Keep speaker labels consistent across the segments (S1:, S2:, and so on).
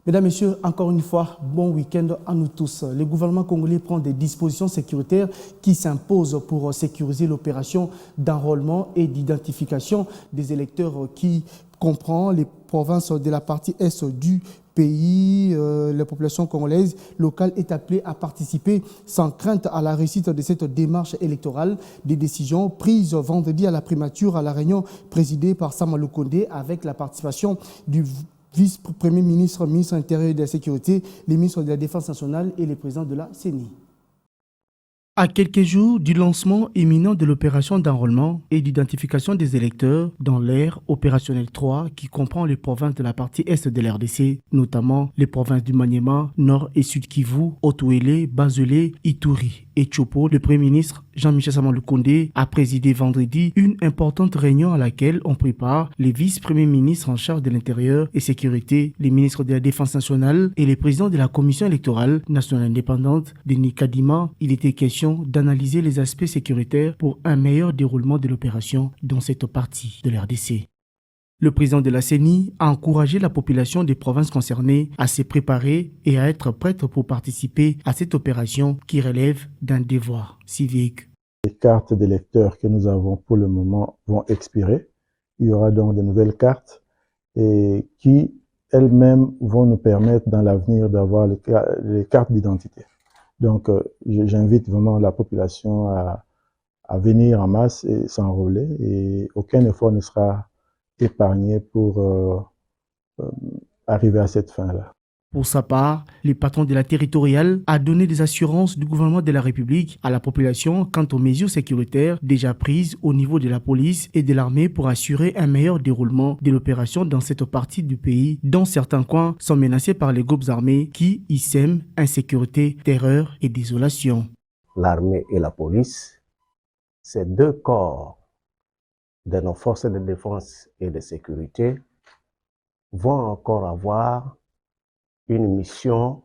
S1: Mesdames, Messieurs, encore une fois, bon week-end à nous tous. Le gouvernement congolais prend des dispositions sécuritaires qui s'imposent pour sécuriser l'opération d'enrôlement et d'identification des électeurs qui comprend les provinces de la partie est du pays. La population congolaise locale est appelée à participer sans crainte à la réussite de cette démarche électorale. Des décisions prises vendredi à la primature à la réunion présidée par Sama Lukonde avec la participation du vice-premier ministre, ministre intérieur et de la Sécurité, les ministres de la Défense nationale et les présidents de la CENI. À quelques jours du lancement imminent de l'opération d'enrôlement et d'identification des électeurs dans l'ère opérationnelle 3 qui comprend les provinces de la partie est de l'RDC, notamment les provinces du Maniema, Nord et Sud Kivu, Haut-Ouélé, Bas-Ouélé, Ituri et Tchopo, le Premier ministre Jean-Michel Sama Lukonde a présidé vendredi une importante réunion à laquelle on prépare les vice-premiers ministres en charge de l'Intérieur et Sécurité, les ministres de la Défense nationale et les présidents de la Commission électorale nationale indépendante, Denis Kadima. Il était question d'analyser les aspects sécuritaires pour un meilleur déroulement de l'opération dans cette partie de l'RDC. Le président de la CENI a encouragé la population des provinces concernées à se préparer et à être prête pour participer à cette opération qui relève d'un devoir civique.
S2: Les cartes d'électeurs que nous avons pour le moment vont expirer. Il y aura donc de nouvelles cartes et qui elles-mêmes vont nous permettre dans l'avenir d'avoir les cartes d'identité. Donc j'invite vraiment la population à venir en masse et s'enrôler et aucun effort ne sera épargné pour arriver à cette fin-là.
S1: Pour sa part, le patron de la territoriale a donné des assurances du gouvernement de la République à la population quant aux mesures sécuritaires déjà prises au niveau de la police et de l'armée pour assurer un meilleur déroulement de l'opération dans cette partie du pays dont certains coins sont menacés par les groupes armés qui y sèment insécurité, terreur et désolation.
S3: L'armée et la police, ces deux corps de nos forces de défense et de sécurité vont encore avoir une mission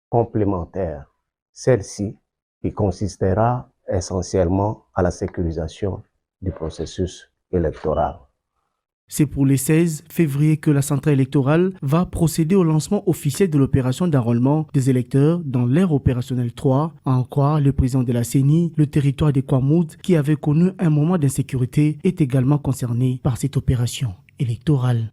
S3: complémentaire, celle-ci qui consistera essentiellement à la sécurisation du processus électoral.
S1: C'est pour le 16 février que la centrale électorale va procéder au lancement officiel de l'opération d'enrôlement des électeurs dans l'ère opérationnelle 3. À en croire le président de la CENI, le territoire de Kwamoud, qui avait connu un moment d'insécurité, est également concerné par cette opération électorale.